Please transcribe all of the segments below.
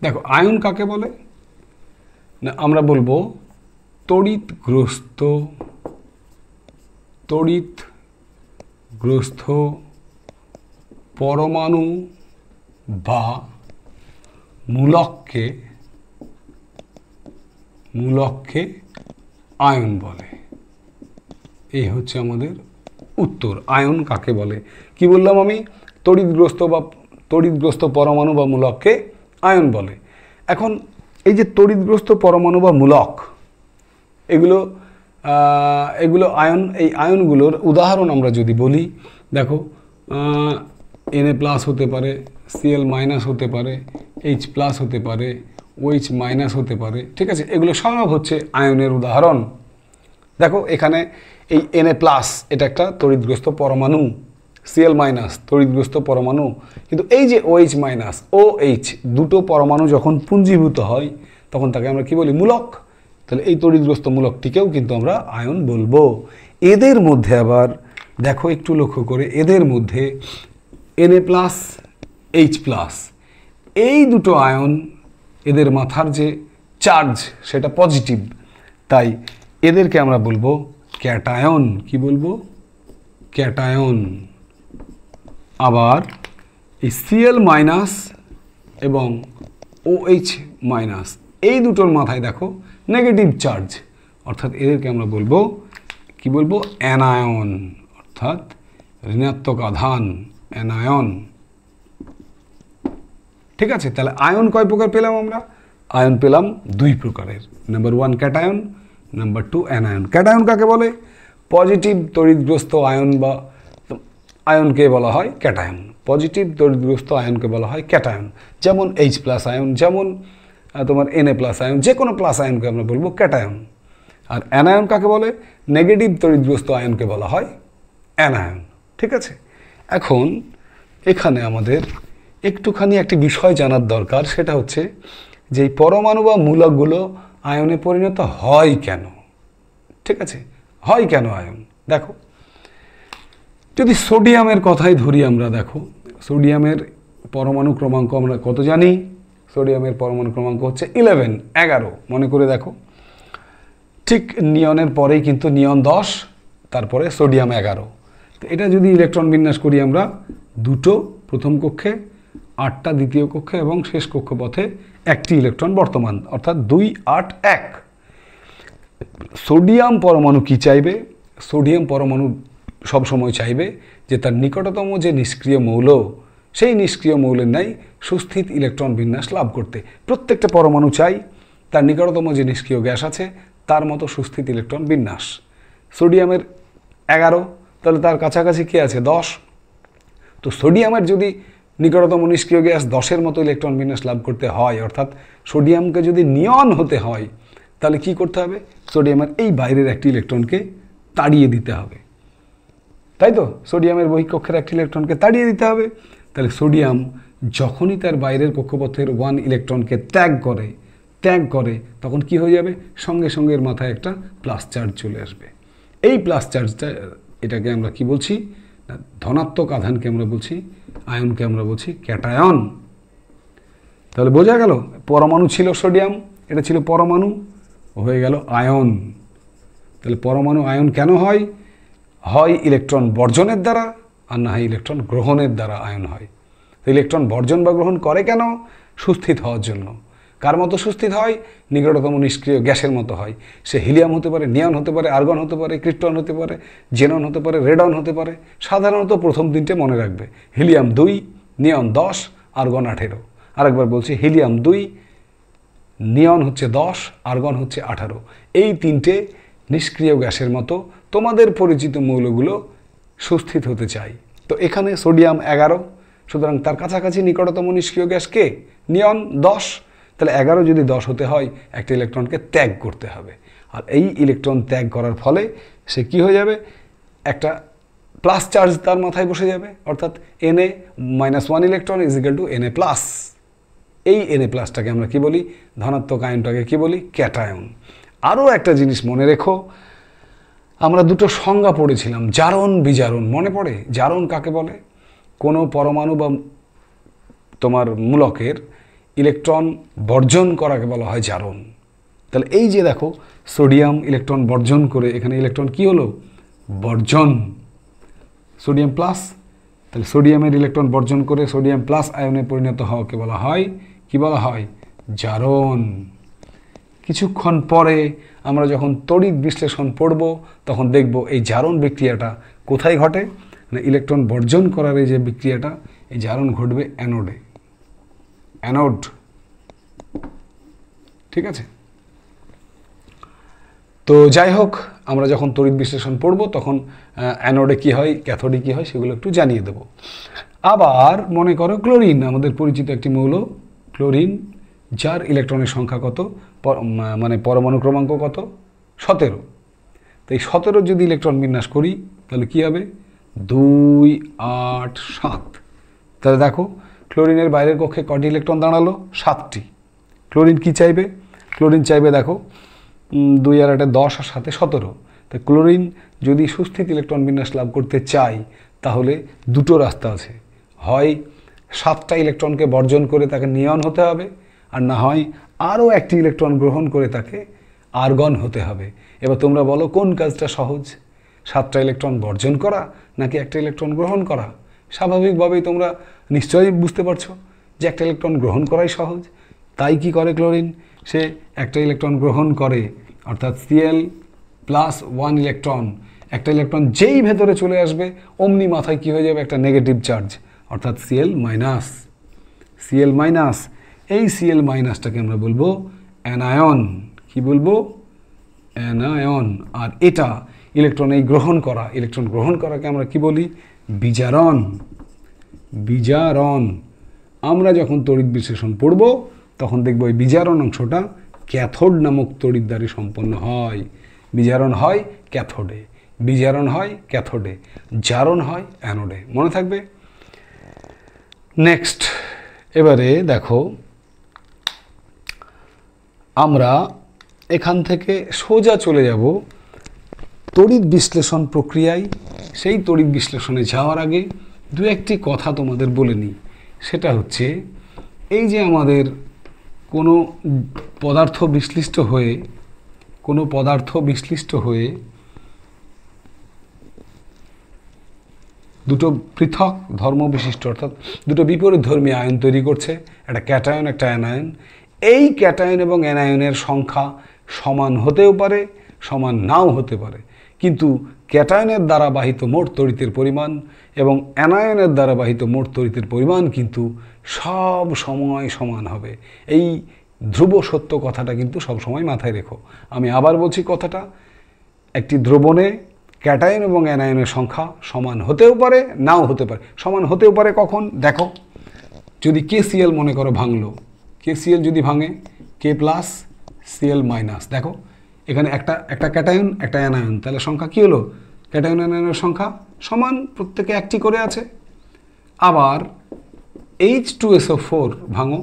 দেখো আয়ন কাকে বলে না, আমরা বলবো তড়িৎগ্রস্ত পরমাণু বা মূলককে আয়ন বলে। এই হচ্ছে আমাদের উত্তর। আয়ন কাকে বলে? কি বললাম আমি? তড়িৎগ্রস্ত পরমাণু বা মূলককে আয়ন বলে। এখন এই যে তড়িৎগ্রস্ত পরমাণু বা মূলক, এগুলো আয়ন, এই আয়নগুলোর উদাহরণ আমরা যদি বলি, দেখো Na+ হতে পারে, Cl- হতে পারে, H+ হতে পারে, OH- হতে পারে, ঠিক আছে? এগুলো সব হচ্ছে আয়নের উদাহরণ। দেখো এখানে এই Na+ এটা একটা তড়িৎগ্রস্ত পরমাণু, Cl- তড়িৎগ্রস্ত পরমাণু, কিন্তু এই যে OH- OH দুটো পরমাণু যখন পুঞ্জীভূত হয় তখন তাকে আমরা কি বলি? মূলক। তাহলে এই তড়িৎগ্রস্ত মূলকটিকেও কিন্তু আমরা আয়ন বলবো। এদের মধ্যে আবার দেখো একটু লক্ষ্য করে, এদের মধ্যে Na+, H+, এই দুটো আয়ন, এদের মাথার যে চার্জ সেটা পজিটিভ, তাই এদেরকে আমরা বলবো ক্যাটায়ন। কি বলবো? ক্যাটায়ন। আবার এই Cl- এবং OH- এই দুটোর মাথায় দেখো নেগেটিভ চার্জ, অর্থাৎ এদেরকে আমরা বলবো কি বলবো? অ্যানায়ন, অর্থাৎ ঋণাত্মক আধান, অ্যানায়ন। ঠিক আছে? তাহলে আয়ন কয় প্রকার পেলাম আমরা? আয়ন পেলাম দুই প্রকারের। Number 1 cation, number 2 anion. Cation কাকে বলে? পজিটিভ তড়িৎগ্রস্ত আয়ন বা আয়নকে বলা হয় ক্যাটায়ন। পজিটিভ তড়িৎগ্রস্ত আয়নকে বলা হয় ক্যাটায়ন। যেমন H+ আয়ন, যেমন তোমার Na+ আয়ন, যে কোনো প্লাস আয়নকে আমরা বলবো ক্যাটায়ন। আর অ্যানায়ন কাকে বলে? নেগেটিভ তড়িৎগ্রস্ত আয়নকে বলা হয় অ্যানায়ন। ঠিক আছে? এখন এখানে আমাদের একটুখানি একটি বিষয় জানার দরকার, সেটা হচ্ছে যে এই পরমাণু বা মূলকগুলো আয়নে পরিণত হয় কেন? ঠিক আছে? হয় কেন আয়ন? দেখো, যদি সোডিয়ামের কথাই ধরি আমরা, দেখো সোডিয়ামের পরমাণু ক্রমাঙ্ক আমরা কত জানি? সোডিয়ামের পরমাণু ক্রমাঙ্ক হচ্ছে 11 মনে করে দেখো। ঠিক নিয়নের পরেই কিন্তু নিয়ন 10, তারপরে সোডিয়াম 11। তো এটা যদি ইলেকট্রন বিন্যাস করি আমরা, দুটো প্রথম কক্ষে, 8টা দ্বিতীয় কক্ষে এবং শেষ কক্ষপথে একটি ইলেকট্রন বর্তমান, অর্থাৎ 2, 8, 1। সোডিয়াম পরমাণু কি চাইবে? সোডিয়াম পরমাণু সবসময় চাইবে যে তার নিকটতম যে নিষ্ক্রিয় মৌল, সেই নিষ্ক্রিয় মৌলের ন্যায় সুস্থিত ইলেকট্রন বিন্যাস লাভ করতে। প্রত্যেকটা পরমাণু চাই তার নিকটতম যে নিষ্ক্রিয় গ্যাস আছে তার মতো সুস্থিত ইলেকট্রন বিন্যাস। সোডিয়ামের 11, তাহলে তার কাছাকাছি কি আছে? 10। তো সোডিয়ামের যদি নিকটতম নিষ্ক্রিয় গ্যাস 10-এর মতো ইলেকট্রন বিন্যাস লাভ করতে হয়, অর্থাৎ সোডিয়ামকে যদি নিয়ন হতে হয়, তাহলে কি করতে হবে? সোডিয়ামের এই বাইরের একটি ইলেকট্রনকে তাড়িয়ে দিতে হবে, তাই তো? সোডিয়ামের বহিঃকক্ষের একটি ইলেকট্রনকে তাড়িয়ে দিতে হবে। তাহলে সোডিয়াম যখনই তার বাইরের কক্ষপথের 1 ইলেকট্রনকে ত্যাগ করে তখন কি হয়ে যাবে? সঙ্গে সঙ্গে এর মাথায় একটা প্লাস চার্জ চলে আসবে। এই প্লাস চার্জটা, এটাকে আমরা কি বলছি? ধনাত্মক আধানকে আমরা বলছি, আয়নকে আমরা বলছি ক্যাটায়ন। তাহলে বোঝা গেল, পরমাণু ছিল সোডিয়াম, এটা ছিল পরমাণু, হয়ে গেল আয়ন। তাহলে পরমাণু আয়ন কেন হয়? হয় ইলেকট্রন বর্জনের দ্বারা, আর না হয় ইলেকট্রন গ্রহণের দ্বারা আয়ন হয়। তো ইলেকট্রন বর্জন বা গ্রহণ করে কেন? সুস্থিত হওয়ার জন্য। কার মতো সুস্থিত হয়? নিকটতম নিষ্ক্রিয় গ্যাসের মতো হয়। সে হিলিয়াম হতে পারে, নিয়ন হতে পারে, আর্গন হতে পারে, ক্রিপ্টন হতে পারে, জেনন হতে পারে, রেডন হতে পারে। সাধারণত প্রথম 3টে মনে রাখবে, হিলিয়াম 2, নিয়ন 10, আর্গন 18। আরেকবার বলছি, হিলিয়াম 2, নিয়ন হচ্ছে 10, আর্গন হচ্ছে 18। এই 3টে নিষ্ক্রিয় গ্যাসের মতো তোমাদের পরিচিত মৌলগুলো সুস্থিত হতে চাই। তো এখানে সোডিয়াম 11, সুতরাং তার কাছাকাছি নিকটতম নিষ্ক্রিয় গ্যাস কে? নিয়ন 10। তাহলে 11 যদি 10 হতে হয়, একটা ইলেকট্রনকে ত্যাগ করতে হবে। আর এই ইলেকট্রন ত্যাগ করার ফলে সে কি হয়ে যাবে? একটা প্লাস চার্জ তার মাথায় বসে যাবে, অর্থাৎ Na-1 electron is equal to Na+। এই Na+টাকে আমরা কি বলি? ধনাত্মক আয়নটাকে কি বলি? ক্যাটায়ন। আরও একটা জিনিস মনে রেখো, আমরা দুটো সংজ্ঞা পড়েছিলাম, জারণ বিজারণ, মনে পড়ে? জারণ কাকে বলে? কোনো পরমাণু বা তোমার মূলকের ইলেকট্রন বর্জন করাকে বলা হয় জারণ। তাহলে এই যে দেখো সোডিয়াম ইলেকট্রন বর্জন করে, এখানে ইলেকট্রন কি হলো? বর্জন, সোডিয়াম প্লাস। তাহলে সোডিয়ামের ইলেকট্রন বর্জন করে সোডিয়াম প্লাস আয়নে পরিণত হওয়াকে বলা হয় কি বলা হয়? জারণ। কিছুক্ষণ পরে আমরা যখন তড়িৎ বিশ্লেষণ পড়ব তখন দেখব এই জারণ বিক্রিয়াটা কোথায় ঘটে না, ইলেকট্রন বর্জন করার এই যে বিক্রিয়াটা, এই জারণ ঘটবে অ্যানোডে, অ্যানোড। ঠিক আছে, তো যাই হোক, আমরা যখন তড়িৎ বিশ্লেষণ পড়ব তখন অ্যানোডে কী হয়, ক্যাথোডে কী হয় সেগুলো একটু জানিয়ে দেব। আবার মনে করো ক্লোরিন, আমাদের পরিচিত একটি মৌল ক্লোরিন, যার ইলেকট্রনের সংখ্যা কত, মানে পরমাণু ক্রমাঙ্ক কত? 17। তো এই 17 যদি ইলেকট্রন বিন্যাস করি তাহলে কী হবে? 2, 8, 7। তাহলে দেখো ক্লোরিনের বাইরের কক্ষে কটি ইলেকট্রন দাঁড়ালো? 7টি। ক্লোরিন কি চাইবে? ক্লোরিন চাইবে দেখো 2 আর 8 10 আর 7 17। তো ক্লোরিন যদি সুস্থিত ইলেকট্রন বিন্যাস লাভ করতে চায় তাহলে দুটো রাস্তা আছে, হয় 7টা ইলেকট্রনকে বর্জন করে তাকে নিয়ন হতে হবে, আর না হয় আরও একটি ইলেকট্রন গ্রহণ করে তাকে আর্গন হতে হবে। এবার তোমরা বলো কোন কাজটা সহজ, 7টা ইলেকট্রন বর্জন করা নাকি একটা ইলেকট্রন গ্রহণ করা? স্বাভাবিকভাবেই তোমরা নিশ্চয়ই বুঝতে পারছো যে একটা ইলেকট্রন গ্রহণ করাই সহজ। তাই কি করে ক্লোরিন? সে একটা ইলেকট্রন গ্রহণ করে, অর্থাৎ Cl+1 ইলেকট্রন। একটা ইলেকট্রন যেই ভেতরে চলে আসবে অমনি মাথায় কি হয়ে যাবে? একটা নেগেটিভ চার্জ, অর্থাৎ Cl-। এই Cl-টাকে আমরা বলবো অ্যানায়ন। কি বলবো? অ্যানায়ন। আর এটা ইলেকট্রন এই গ্রহণ করা, ইলেকট্রন গ্রহণ করাকে আমরা কি বলি? বিজারণ। বিজারণ। আমরা যখন তড়িৎ বিশ্লেষণ পড়ব তখন দেখব এই বিজারণ অংশটা ক্যাথোড নামক তড়িৎ দ্বারে সম্পন্ন হয়। বিজারণ হয় ক্যাথোডে, বিজারণ হয় ক্যাথোডে, জারণ হয় অ্যানোডে। মনে থাকবে? নেক্সট, এবারে দেখো আমরা এখান থেকে সোজা চলে যাব তড়িৎ বিশ্লেষণ প্রক্রিয়ায়। সেই তড়িৎ বিশ্লেষণে যাওয়ার আগে দু একটি কথা তোমাদের বলে নিই। সেটা হচ্ছে, এই যে আমাদের কোনো পদার্থ বিশ্লিষ্ট হয়ে দুটো পৃথক ধর্ম বিশিষ্ট, অর্থাৎ দুটো বিপরীত ধর্মী আয়ন তৈরি করছে, একটা ক্যাটায়ন একটা অ্যানায়ন। এই ক্যাটায়ন এবং অ্যানায়নের সংখ্যা সমান হতেও পারে, সমান নাও হতে পারে, কিন্তু ক্যাটায়নের দ্বারা বাহিত মোট তড়িতের পরিমাণ এবং অ্যানায়নের দ্বারা বাহিত মোট তড়িতের পরিমাণ কিন্তু সব সময় সমান হবে। এই ধ্রুব সত্য কথাটা কিন্তু সব সময় মাথায় রেখো। আমি আবার বলছি কথাটা, একটি দ্রবণে ক্যাটায়ন এবং অ্যানায়নের সংখ্যা সমান হতেও পারে, নাও হতে পারে। সমান হতেও পারে কখন? দেখো, যদি KCl মনে করো ভাঙলো, KCl যদি ভাঙে K+Cl-, দেখো এখানে একটা ক্যাটায়ন একটা অ্যানায়ন, তাহলে সংখ্যা কি হলো? ক্যাটায়ন অ্যানায়নের সংখ্যা সমান, প্রত্যেকে একটি করে আছে। আবার H2SO4 ভাঙো,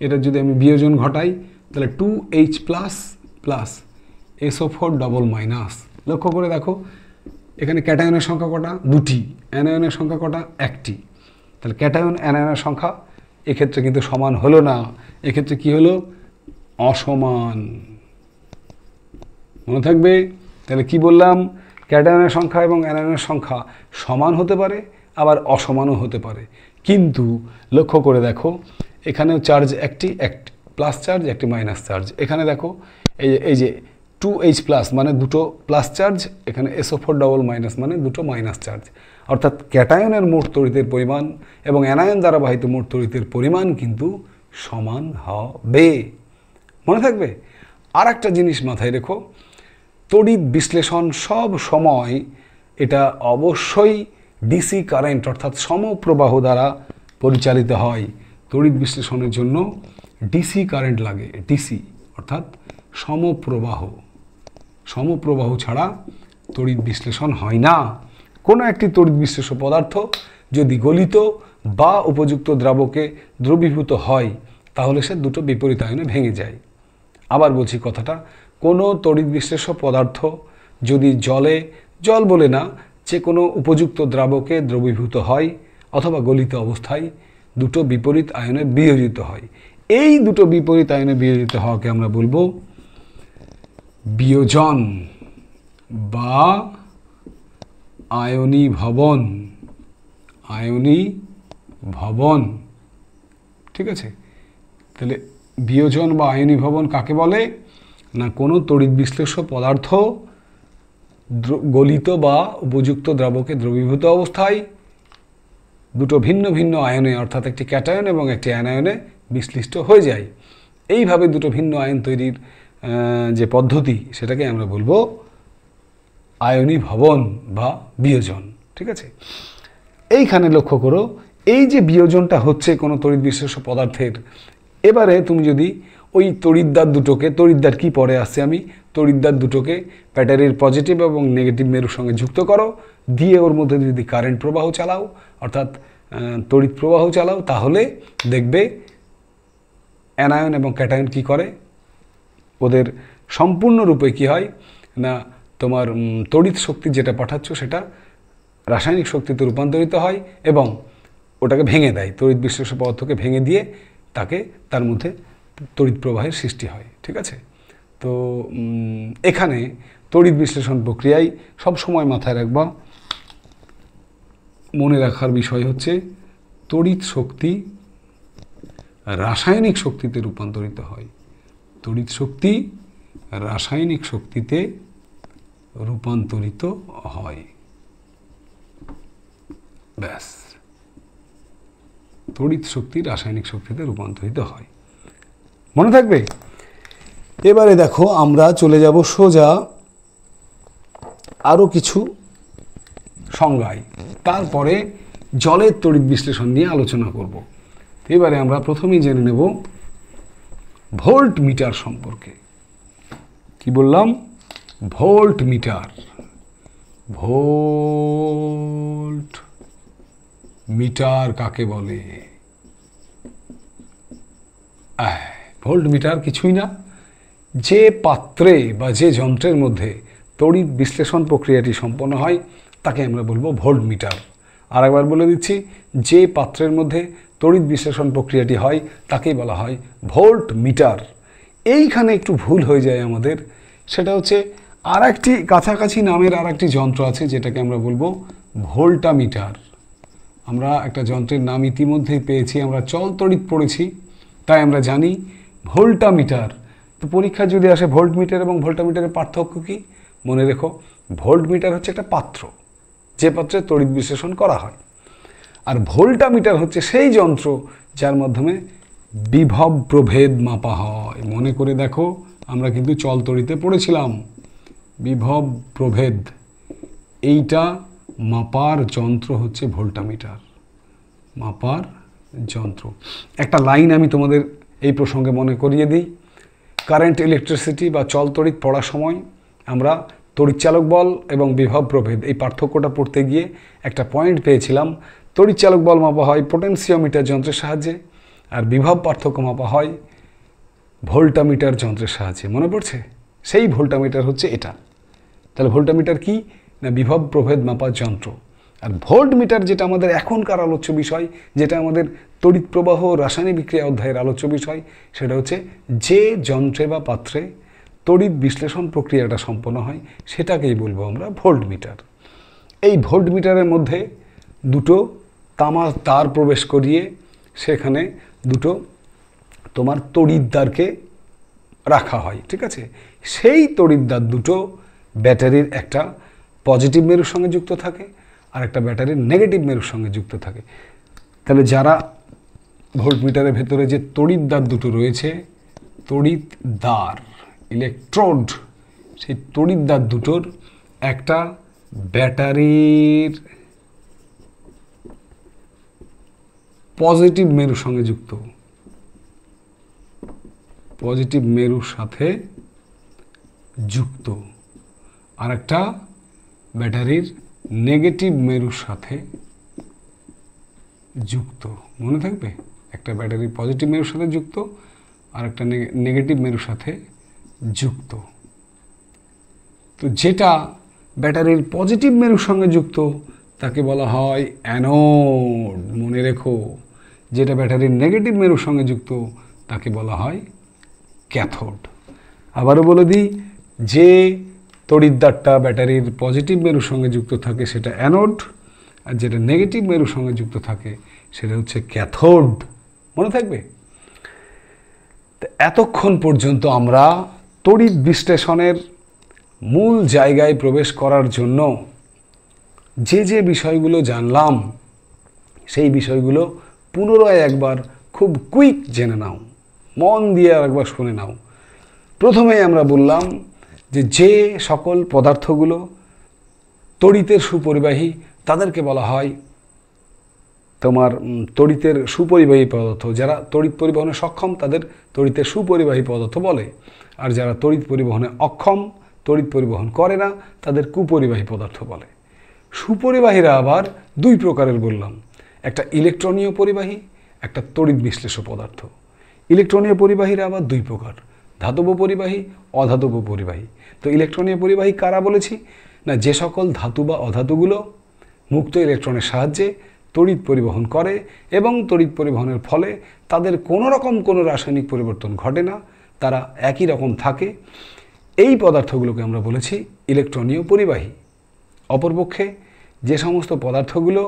এটা যদি আমি বিয়োজন ঘটাই তাহলে 2H++ SO4 লক্ষ্য করে দেখো এখানে ক্যাটায়নের সংখ্যা কটা? 2টি, অ্যানায়নের সংখ্যা কটা? 1টি। তাহলে ক্যাটায়ন অ্যানায়নের সংখ্যা এক্ষেত্রে কিন্তু সমান হলো না, এক্ষেত্রে কি হলো? অসমান। মনে থাকবে? তাহলে কি বললাম? ক্যাটায়নের সংখ্যা এবং অ্যানায়নের সংখ্যা সমান হতে পারে, আবার অসমানও হতে পারে। কিন্তু লক্ষ্য করে দেখো এখানেও চার্জ একটি প্লাস চার্জ একটি মাইনাস চার্জ। এখানে দেখো এই যে 2H+ মানে দুটো প্লাস চার্জ, এখানে SO4 মানে দুটো মাইনাস চার্জ। অর্থাৎ ক্যাটায়নের মোট তড়িতের পরিমাণ এবং অ্যানায়ন দ্বারা বাহিত মোট তড়িতের পরিমাণ কিন্তু সমান হবে। মনে থাকবে? আর একটা জিনিস মাথায় রেখো, তড়িৎ বিশ্লেষণ সব সময় এটা অবশ্যই ডিসি কারেন্ট অর্থাৎ সমপ্রবাহ দ্বারা পরিচালিত হয়। তড়িৎ বিশ্লেষণের জন্য ডিসি কারেন্ট লাগে, ডিসি অর্থাৎ সমপ্রবাহ ছাড়া তড়িৎ বিশ্লেষণ হয় না। কোনো একটি তড়িৎ বিশ্লেষ্য পদার্থ যদি গলিত বা উপযুক্ত দ্রাবকে দ্রবীভূত হয় তাহলে সে দুটো বিপরীত আয়নে ভেঙে যায়। আবার বলছি কথাটা, কোনো তড়িৎ বিশ্লেষ্য পদার্থ যদি জল বলে না, যে কোনো উপযুক্ত দ্রাবকে দ্রবীভূত হয় অথবা গলিত অবস্থায় দুটো বিপরীত আয়নে বিয়োজিত হয়। এই দুটো বিপরীত আয়নে বিয়োজিত হওয়াকে আমরা বলবো বিয়োজন বা আয়নীভবন। আয়নীভবন, ঠিক আছে? তাহলে বিয়োজন বা আয়নীভবন কাকে বলে? না কোনো তড়িৎ বিশ্লেষ্য পদার্থ গলিত বা উপযুক্ত দ্রাবকে দ্রবীভূত অবস্থায় দুটো ভিন্ন ভিন্ন আয়নে, অর্থাৎ একটি ক্যাটায়ন এবং একটি অ্যানায়নে বিশ্লিষ্ট হয়ে যায়। এইভাবে দুটো ভিন্ন আয়ন তৈরির যে পদ্ধতি, সেটাকে আমরা বলবো আয়নীভবন বা বিয়োজন, ঠিক আছে? এইখানে লক্ষ্য করো, এই যে বিয়োজনটা হচ্ছে কোনো তড়িৎ বিশ্লেষ্য পদার্থের, এবারে তুমি যদি ওই তড়িৎদ্বার দুটোকে, তড়িৎদ্বার কি পরে আসছে আমি, তড়িৎদ্বার দুটোকে ব্যাটারির পজিটিভ এবং নেগেটিভ মেরুর সঙ্গে যুক্ত করো, দিয়ে ওর মধ্যে যদি কারেন্ট প্রবাহ চালাও, অর্থাৎ তড়িৎ প্রবাহ চালাও, তাহলে দেখবে অ্যানায়ন এবং ক্যাটায়ন কি করে, ওদের সম্পূর্ণরূপে কি হয় না, তোমার তড়িৎ শক্তি যেটা পাঠাচ্ছ সেটা রাসায়নিক শক্তিতে রূপান্তরিত হয় এবং ওটাকে ভেঙে দেয়, তড়িৎ বিশ্লেষ্য পদার্থকে ভেঙে দিয়ে তাকে, তার মধ্যে তড়িৎ প্রবাহের সৃষ্টি হয়, ঠিক আছে? তো এখানে তড়িৎ বিশ্লেষণ প্রক্রিয়ায় সবসময় মাথায় রাখবা, মনে রাখার বিষয় হচ্ছে তড়িৎ শক্তি রাসায়নিক শক্তিতে রূপান্তরিত হয়। তড়িৎ শক্তি রাসায়নিক শক্তিতে রূপান্তরিত হয়, ব্যাস। তড়িৎ শক্তি রাসায়নিক শক্তিতে রূপান্তরিত হয়, মনে থাকবে? এবারে দেখো, আমরা চলে যাব সোজা আরও কিছু সংজ্ঞায়, তারপরে জলের তড়িৎ বিশ্লেষণ নিয়ে আলোচনা করব। এবারে আমরা প্রথমেই জেনে নেব ভোল্ট মিটার সম্পর্কে। কি বললাম? Volt metre. ভোল্ট মিটার কাকে বলে? ভোল্ট মিটার কিছুই না, যে পাত্রে বা যে যন্ত্রের মধ্যে তড়িৎ বিশ্লেষণ প্রক্রিয়াটি সম্পন্ন হয় তাকে আমরা বলবো ভোল্ট মিটার। আর একবার বলে দিচ্ছি, যে পাত্রের মধ্যে তড়িৎ বিশ্লেষণ প্রক্রিয়াটি হয় তাকেই বলা হয় ভোল্ট মিটার। এইখানে একটু ভুল হয়ে যায় আমাদের, সেটা হচ্ছে আর একটি কাছাকাছি নামের আর একটি যন্ত্র আছে যেটাকে আমরা বলবো ভোল্টামিটার। আমরা একটা যন্ত্রের নাম ইতিমধ্যেই পেয়েছি, আমরা চল তড়িৎ পড়েছি, তাই আমরা জানি ভোল্টামিটার। তো পরীক্ষা যদি আসে ভোল্ট মিটার এবং ভোল্টামিটারের পার্থক্য কী, মনে রেখো, ভোল্ট মিটার হচ্ছে একটা পাত্র, যে পাত্রে তড়িৎ বিশ্লেষণ করা হয়, আর ভোল্টামিটার হচ্ছে সেই যন্ত্র যার মাধ্যমে বিভব প্রভেদ মাপা হয়। মনে করে দেখো, আমরা কিন্তু চল তড়িতে পড়েছিলাম বিভব প্রভেদ, এইটা মাপার যন্ত্র হচ্ছে ভোল্টামিটার, মাপার যন্ত্র। একটা লাইন আমি তোমাদের এই প্রসঙ্গে মনে করিয়ে দিই। কারেন্ট ইলেকট্রিসিটি বা চল তড়িৎ পড়ার সময় আমরা তড়িৎচালক বল এবং বিভব প্রভেদ এই পার্থক্যটা পড়তে গিয়ে একটা পয়েন্ট পেয়েছিলাম। তড়িৎচালক বল মাপা হয় পোটেনশিওমিটার যন্ত্রের সাহায্যে, আর বিভব পার্থক্য মাপা হয় ভোল্টামিটার যন্ত্রের সাহায্যে। মনে পড়ছে? সেই ভোল্টামিটার হচ্ছে এটা। তাহলে ভোল্টামিটার কি না, বিভব প্রভেদ মাপার যন্ত্র। আর ভোল্ট মিটার যেটা আমাদের এখনকার আলোচ্য বিষয়, যেটা আমাদের তড়িৎ প্রবাহ রাসায়নিক বিক্রিয়া অধ্যায়ের আলোচ্য বিষয়, সেটা হচ্ছে যে যন্ত্রে বা পাত্রে তড়িৎ বিশ্লেষণ প্রক্রিয়াটা সম্পন্ন হয় সেটাকেই বলবো আমরা ভোল্ট মিটার। এই ভোল্ট মিটারের মধ্যে দুটো তামার তার প্রবেশ করিয়ে সেখানে দুটো তোমার তড়িৎদ্বারকে রাখা হয়, ঠিক আছে? সেই তড়িৎদ্বার দুটো ব্যাটারির একটা পজিটিভ মেরুর সঙ্গে যুক্ত থাকে আর একটা ব্যাটারির নেগেটিভ মেরুর সঙ্গে যুক্ত থাকে। তাহলে যারা ভোল্টমিটারের ভেতরে যে তড়িৎদ্বার দুটো রয়েছে, তড়িৎদ্বার ইলেকট্রোড, সেই তড়িৎদ্বার দুটোর একটা ব্যাটারির পজিটিভ মেরুর সঙ্গে যুক্ত, পজিটিভ মেরুর সাথে যুক্ত, আর একটা ব্যাটারির নেগেটিভ মেরুর সাথে যুক্ত। মনে থাকবে, একটা ব্যাটারি পজিটিভ মেরুর সাথে যুক্ত আর একটা নেগেটিভ মেরুর সাথে যুক্ত। তো যেটা ব্যাটারির পজিটিভ মেরুর সঙ্গে যুক্ত তাকে বলা হয় অ্যানোড। মনে রেখো, যেটা ব্যাটারির নেগেটিভ মেরুর সঙ্গে যুক্ত তাকে বলা হয় ক্যাথোড। আবারও বলে দিই, যে তড়িৎদ্বারটা ব্যাটারির পজিটিভ মেরুর সঙ্গে যুক্ত থাকে সেটা অ্যানোড, আর যেটা নেগেটিভ মেরুর সঙ্গে যুক্ত থাকে সেটা হচ্ছে ক্যাথোড। মনে থাকবে? এতক্ষণ পর্যন্ত আমরা তড়িৎ বিশ্লেষণের মূল জায়গায় প্রবেশ করার জন্য যে যে বিষয়গুলো জানলাম সেই বিষয়গুলো পুনরায় একবার খুব কুইক জেনে নাও, মন দিয়ে একবার শুনে নাও। প্রথমেই আমরা বললাম যে সকল পদার্থগুলো তড়িতের সুপরিবাহী তাদেরকে বলা হয় তোমার তড়িতের সুপরিবাহী পদার্থ। যারা তড়িৎ পরিবহনে সক্ষম তাদের তড়িতের সুপরিবাহী পদার্থ বলে, আর যারা তড়িৎ পরিবহনে অক্ষম, তড়িৎ পরিবহন করে না, তাদের কুপরিবাহী পদার্থ বলে। সুপরিবাহীরা আবার দুই প্রকারের বললাম, একটা ইলেকট্রনীয় পরিবাহী, একটা তড়িৎ বিশ্লেষ্য পদার্থ। ইলেকট্রনীয় পরিবাহীরা আবার দুই প্রকার, ধাতব পরিবাহী, অধাতব পরিবাহী। তো ইলেকট্রনীয় পরিবাহী কারা বলেছি না, যে সকল ধাতু বা অধাতুগুলো মুক্ত ইলেকট্রনের সাহায্যে তড়িৎ পরিবহন করে এবং তড়িৎ পরিবহনের ফলে তাদের কোনো রকম কোনো রাসায়নিক পরিবর্তন ঘটে না, তারা একই রকম থাকে, এই পদার্থগুলোকে আমরা বলেছি ইলেকট্রনীয় পরিবাহী। অপরপক্ষে যে সমস্ত পদার্থগুলো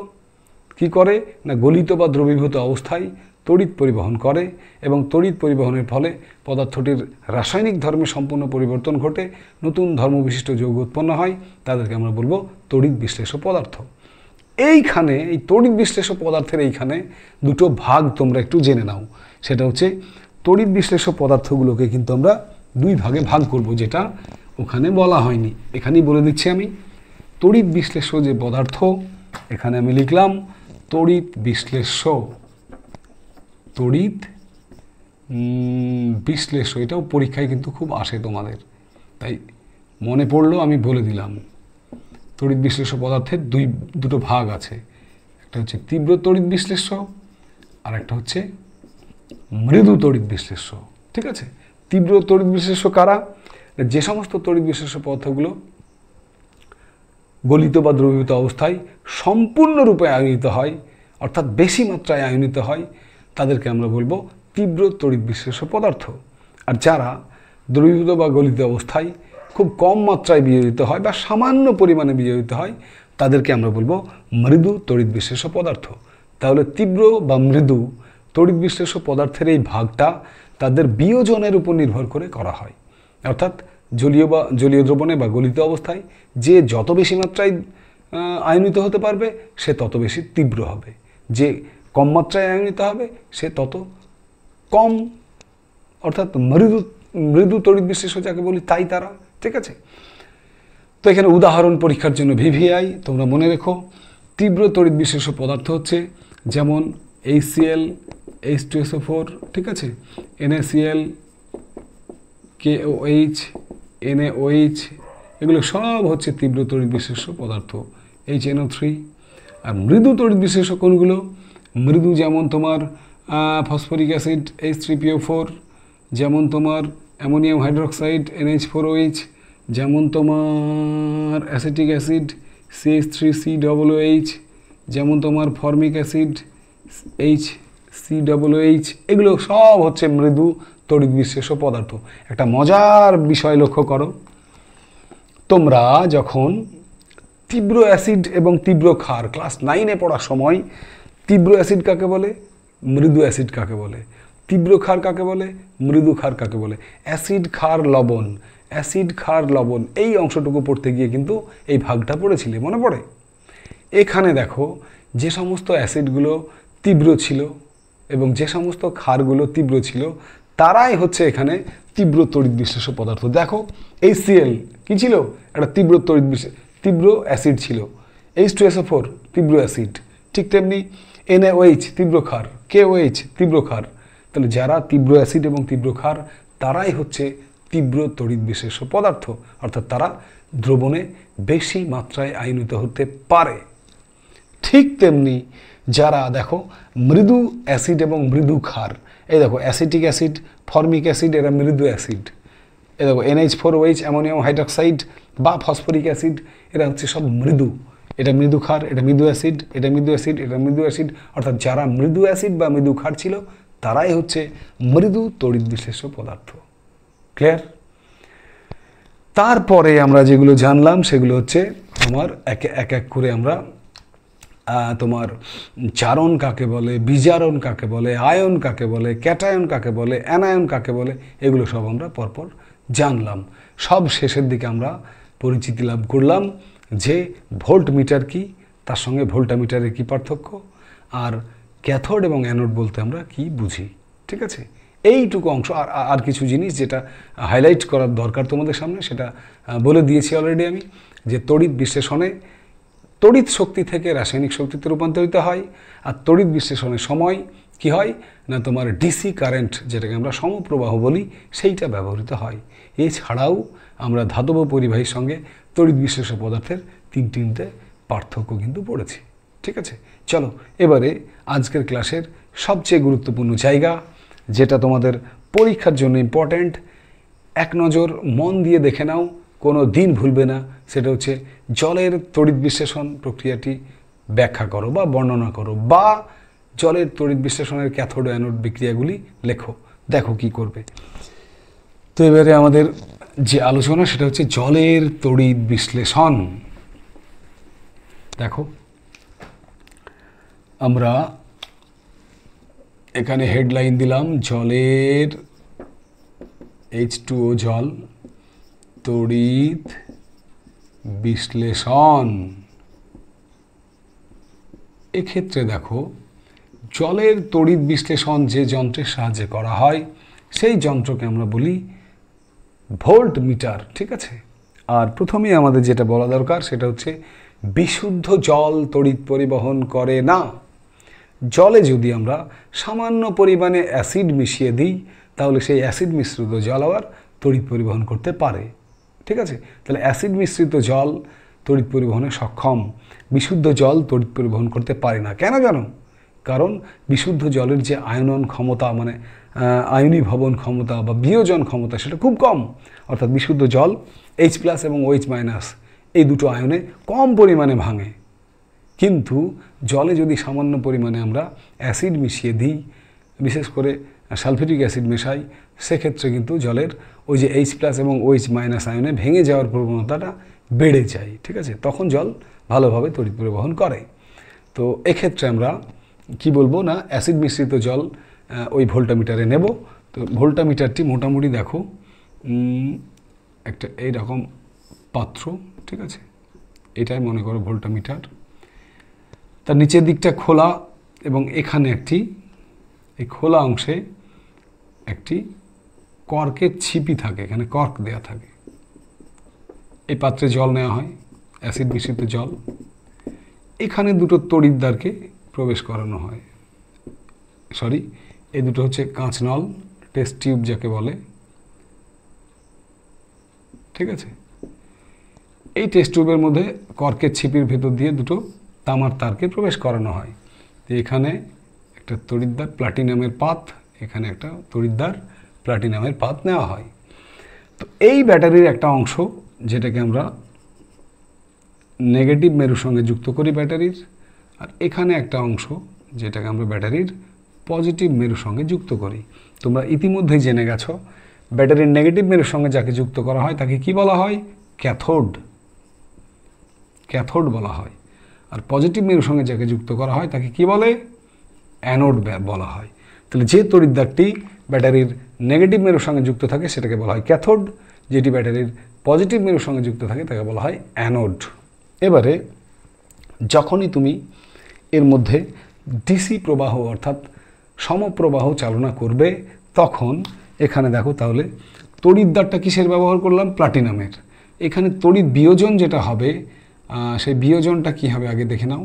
কি করে না, গলিত বা দ্রবীভূত অবস্থায় তড়িৎ পরিবহন করে এবং তড়িৎ পরিবহনের ফলে পদার্থটির রাসায়নিক ধর্মে সম্পূর্ণ পরিবর্তন ঘটে, নতুন ধর্মবিশিষ্ট যৌগ উৎপন্ন হয়, তাদেরকে আমরা বলবো তড়িৎ বিশ্লেষ্য পদার্থ। এইখানে এই তড়িৎ বিশ্লেষ্য পদার্থের এইখানে দুটো ভাগ তোমরা একটু জেনে নাও। সেটা হচ্ছে তড়িৎ বিশ্লেষ্য পদার্থগুলোকে কিন্তু আমরা দুই ভাগে ভাগ করব, যেটা ওখানে বলা হয়নি, এখানেই বলে দিচ্ছি আমি। তড়িৎ বিশ্লেষ্য যে পদার্থ, এখানে আমি লিখলাম তড়িৎ বিশ্লেষ্য, তড়িৎ বিশ্লেষ্য, এটাও পরীক্ষায় কিন্তু খুব আসে তোমাদের, তাই মনে পড়লো আমি বলে দিলাম। তড়িৎ বিশ্লেষ্য পদার্থের দুটো ভাগ আছে, একটা হচ্ছে তীব্র তড়িৎ বিশ্লেষ্য আর একটা হচ্ছে মৃদু তড়িৎ বিশ্লেষ্য। ঠিক আছে? তীব্র তড়িৎ বিশ্লেষ্য কারা? যে সমস্ত তড়িৎ বিশ্লেষ্য পদার্থগুলো গলিত বা দ্রবীভূত অবস্থায় সম্পূর্ণরূপে আয়নিত হয়, অর্থাৎ বেশি মাত্রায় আয়নিত হয়, তাদেরকে আমরা বলবো তীব্র তড়িৎ বিশ্লেষ্য পদার্থ। আর যারা দ্রবীভূত বা গলিত অবস্থায় খুব কম মাত্রায় বিয়োজিত হয় বা সামান্য পরিমাণে বিয়োজিত হয়, তাদেরকে আমরা বলবো মৃদু তড়িৎ বিশ্লেষ্য পদার্থ। তাহলে তীব্র বা মৃদু তড়িৎ বিশ্লেষ্য পদার্থের এই ভাগটা তাদের বিয়োজনের উপর নির্ভর করে করা হয়, অর্থাৎ জলীয় দ্রবণে বা গলিত অবস্থায় যে যত বেশি মাত্রায় আয়নিত হতে পারবে সে তত বেশি তীব্র হবে, যে কম মাত্রায় আয়নিত হবে সে তত কম, অর্থাৎ মৃদু তড়িৎ বিশ্লেষ্য যাকে বলি তাই তারা। ঠিক আছে? তো এখানে উদাহরণ পরীক্ষার জন্য ভিভিআই তোমরা মনে রেখো। তীব্র তড়িৎ বিশ্লেষ্য পদার্থ হচ্ছে যেমন HCl, H2SO4, ঠিক আছে, NaCl, KOH, NaOH, এগুলো সব হচ্ছে তীব্র তড়িৎ বিশ্লেষ্য পদার্থ। HNO3। আর মৃদু তড়িৎ বিশ্লেষ্য কোনগুলো? মৃদু যেমন তোমার ফসফরিক অ্যাসিড H3PO4, যেমন তোমার অ্যামোনিয়াম হাইড্রোক্সাইড NH4OH, যেমন তোমার অ্যাসিটিক অ্যাসিড CH3COOH, যেমন তোমার ফর্মিক অ্যাসিড HCOOH, এগুলো সব হচ্ছে মৃদু তড়িৎ বিশ্লেষ্য পদার্থ। একটা মজার বিষয় লক্ষ্য করো, তোমরা যখন তীব্র অ্যাসিড এবং তীব্র ক্ষার ক্লাস 9-এ পড়ার সময় তীব্র অ্যাসিড কাকে বলে, মৃদু অ্যাসিড কাকে বলে, তীব্র ক্ষার কাকে বলে, মৃদু ক্ষার কাকে বলে, অ্যাসিড ক্ষার লবণ, অ্যাসিড ক্ষার লবণ, এই অংশটুকু পড়তে গিয়ে কিন্তু এই ভাগটা পড়েছিলে, মনে পড়ে? এখানে দেখো যে সমস্ত অ্যাসিডগুলো তীব্র ছিল এবং যে সমস্ত ক্ষারগুলো তীব্র ছিল তারাই হচ্ছে এখানে তীব্র তড়িৎ বিশ্লেষ্য পদার্থ। দেখো HCl কি ছিল? একটা তীব্র অ্যাসিড ছিল। H2SO4 তীব্র অ্যাসিড, ঠিক তেমনি NaOH তীব্র ক্ষার, KOH তীব্র ক্ষার। তাহলে যারা তীব্র অ্যাসিড এবং তীব্র ক্ষার তারাই হচ্ছে তীব্র তড়িৎ বিশ্লেষ্য পদার্থ, অর্থাৎ তারা দ্রবণে বেশি মাত্রায় আয়নিত হতে পারে। ঠিক তেমনি যারা দেখো মৃদু অ্যাসিড এবং মৃদু ক্ষার, এই দেখো অ্যাসিটিক অ্যাসিড, ফর্মিক অ্যাসিড, এরা মৃদু অ্যাসিড। এই দেখো NH4OH অ্যামোনিয়াম হাইড্রোক্সাইড বা ফসফরিক অ্যাসিড, এরা হচ্ছে সব মৃদু। এটা মৃদু ক্ষার, এটা মৃদু অ্যাসিড, এটা মৃদু অ্যাসিড, এটা মৃদু অ্যাসিড, অর্থাৎ যারা মৃদু অ্যাসিড বা মৃদু ক্ষার ছিল তারাই হচ্ছে মৃদু তড়িৎ বিশ্লেষ্য পদার্থ। ক্লিয়ার? তারপরে আমরা যেগুলো জানলাম সেগুলো হচ্ছে তোমার এক এক করে আমরা তোমার চারণ কাকে বলে, বিজারণ কাকে বলে, আয়ন কাকে বলে, ক্যাটায়ন কাকে বলে, অ্যানায়ন কাকে বলে, এগুলো সব আমরা পরপর জানলাম। সব শেষের দিকে আমরা পরিচিতি লাভ করলাম যে ভোল্ট মিটার কি, তার সঙ্গে ভোল্টামিটারের কি পার্থক্য, আর ক্যাথোড এবং অ্যানোড বলতে আমরা কি বুঝি। ঠিক আছে, এইটুকু অংশ। আর কিছু জিনিস যেটা হাইলাইট করার দরকার তোমাদের সামনে সেটা বলে দিয়েছি অলরেডি আমি, যে তড়িৎ বিশ্লেষণে তড়িৎ শক্তি থেকে রাসায়নিক শক্তিতে রূপান্তরিত হয়, আর তড়িৎ বিশ্লেষণের সময় কি হয় না তোমার ডিসি কারেন্ট, যেটাকে আমরা সমপ্রবাহ বলি, সেইটা ব্যবহৃত হয়। এছাড়াও আমরা ধাতব পরিবাহীর সঙ্গে তড়িৎ বিশ্লেষ্য পদার্থের তিনটে পার্থক্য কিন্তু পড়েছি। ঠিক আছে, চলো এবারে আজকের ক্লাসের সবচেয়ে গুরুত্বপূর্ণ জায়গা, যেটা তোমাদের পরীক্ষার জন্য ইম্পর্ট্যান্ট, এক নজর মন দিয়ে দেখে নাও, কোনো দিন ভুলবে না, সেটা হচ্ছে জলের তড়িৎ বিশ্লেষণ প্রক্রিয়াটি ব্যাখ্যা করো বা বর্ণনা করো, বা জলের তড়িৎ বিশ্লেষণের ক্যাথোড অ্যানোড বিক্রিয়াগুলি লেখো। দেখো কি করবে। তো এবারে আমাদের যে আলোচনা সেটা হচ্ছে জলের তড়িৎ বিশ্লেষণ। দেখো আমরা এখানে হেডলাইন দিলাম জলের H2O জল তড়িৎ বিশ্লেষণ। এক্ষেত্রে দেখো জলের তড়িৎ বিশ্লেষণ যে যন্ত্রের সাহায্যে করা হয় সেই যন্ত্রকে আমরা বলি ভোল্ট মিটার। ঠিক আছে, আর প্রথমেই আমাদের যেটা বলা দরকার সেটা হচ্ছে বিশুদ্ধ জল তড়িৎ পরিবহন করে না। জলে যদি আমরা সামান্য পরিমাণে অ্যাসিড মিশিয়ে দিই তাহলে সেই অ্যাসিড মিশ্রিত জল আবার তড়িৎ পরিবহন করতে পারে। ঠিক আছে, তাহলে অ্যাসিড মিশ্রিত জল তড়িৎ পরিবহনে সক্ষম, বিশুদ্ধ জল তড়িৎ পরিবহন করতে পারে না। কেন জানো? কারণ বিশুদ্ধ জলের যে আয়নন ক্ষমতা, মানে আয়নীভবন ক্ষমতা বা বিয়োজন ক্ষমতা, সেটা খুব কম। অর্থাৎ বিশুদ্ধ জল H+ এবং OH- এই দুটো আয়নে কম পরিমাণে ভাঙে। কিন্তু জলে যদি সামান্য পরিমাণে আমরা অ্যাসিড মিশিয়ে দিই, বিশেষ করে সালফিউরিক অ্যাসিড মেশাই, সেক্ষেত্রে কিন্তু জলের ওই যে H+ এবং OH- আয়নে ভেঙে যাওয়ার প্রবণতাটা বেড়ে যায়। ঠিক আছে, তখন জল ভালোভাবে তড়িৎ পরিবহন করে। তো এক্ষেত্রে আমরা কি বলবো না, অ্যাসিড মিশ্রিত জল ওই ভোল্টামিটারে নেব। তো ভোল্টামিটারটি মোটামুটি দেখো একটা এইরকম পাত্র। ঠিক আছে, এটাই মনে করো ভোল্টামিটার। তার নিচের দিকটা খোলা এবং এখানে এই খোলা অংশে একটি কর্কের ছিপি থাকে, এখানে কর্ক দেয়া থাকে। এই পাত্রে জল নেওয়া হয়, অ্যাসিড মিশ্রিত জল। এখানে দুটো তড়িৎদ্বারকে প্রবেশ করানো হয়, এই দুটো হচ্ছে কাঁচ নল, টেস্ট টিউব যাকে বলে। ঠিক আছে, এই টেস্ট টিউবের মধ্যে কর্কের ছিপির ভেতর দিয়ে দুটো তামার তারকে প্রবেশ করানো হয়। তো এখানে একটা তড়িৎদ্বার প্লাটিনামের পাত, এখানে একটা তড়িৎদ্বার প্লাটিনামের পাত নেওয়া হয়। তো এই ব্যাটারির একটা অংশ যেটাকে আমরা নেগেটিভ মেরুর সঙ্গে যুক্ত করি ব্যাটারির, আর এখানে একটা অংশ যেটাকে আমরা ব্যাটারির পজিটিভ মেরুর সঙ্গে যুক্ত করি। তোমরা ইতিমধ্যেই জেনে গেছো ব্যাটারির নেগেটিভ মেরুর সঙ্গে যাকে যুক্ত করা হয় তাকে কি বলা হয়? ক্যাথোড। ক্যাথোড বলা হয়। আর পজিটিভ মেরুর সঙ্গে যাকে যুক্ত করা হয় তাকে কি বলে? অ্যানোড বলা হয়। তাহলে যে তড়িৎদ্বারটি ব্যাটারির নেগেটিভ মেরুর সঙ্গে যুক্ত থাকে সেটাকে বলা হয় ক্যাথোড, যেটি ব্যাটারির পজিটিভ মেরুর সঙ্গে যুক্ত থাকে তাকে বলা হয় অ্যানোড। এবারে যখনই তুমি এর মধ্যে ডিসি প্রবাহ অর্থাৎ সমপ্রবাহ চালনা করবে তখন এখানে দেখো তাহলে তড়িৎদ্বারটা কিসের ব্যবহার করলাম? প্লাটিনামের। এখানে তড়িৎ বিয়োজন যেটা হবে সেই বিয়োজনটা কি হবে আগে দেখে নাও।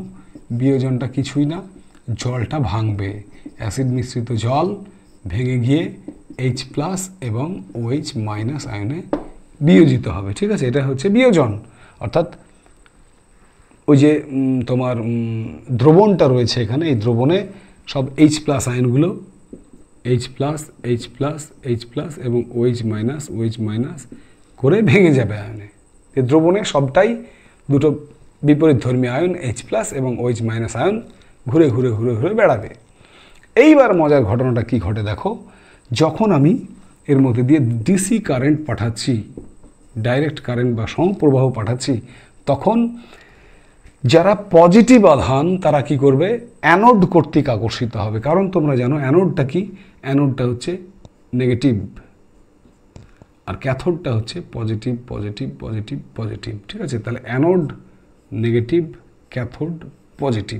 বিয়োজনটা কিছুই না, জলটা ভাঙবে, অ্যাসিড মিশ্রিত জল ভেঙে গিয়ে H+ এবং OH- আয়নে বিয়োজিত হবে। ঠিক আছে, এটা হচ্ছে বিয়োজন। অর্থাৎ ওই যে তোমার দ্রবণটা রয়েছে এখানে, এই দ্রবণে সব H+ আয়নগুলো H+ এবং OH- করে ভেঙে যাবে আয়নে। এই দ্রবণে সবটাই দুটো বিপরীতধর্মী আয়ন H+ এবং OH- আয়ন ঘুরে ঘুরে ঘুরে ঘুরে বেড়াবে। এইবার মজার ঘটনাটা কি ঘটে দেখো, যখন আমি এর মধ্যে দিয়ে ডিসি কারেন্ট পাঠাচ্ছি, ডাইরেক্ট কারেন্ট বা সমপ্রবাহ পাঠাচ্ছি, তখন যারা পজিটিভ আধান তারা কি করবে, অ্যানোড কর্তৃক আকর্ষিত হবে। কারণ তোমরা জানো অ্যানোডটা কি, অ্যানোডটা হচ্ছে নেগেটিভ আর ক্যাথোডটা হচ্ছে পজিটিভ পজিটিভ পজিটিভ পজিটিভ। ঠিক আছে, তাহলে অ্যানোড নেগেটিভ, ক্যাথোড পজিটিভ।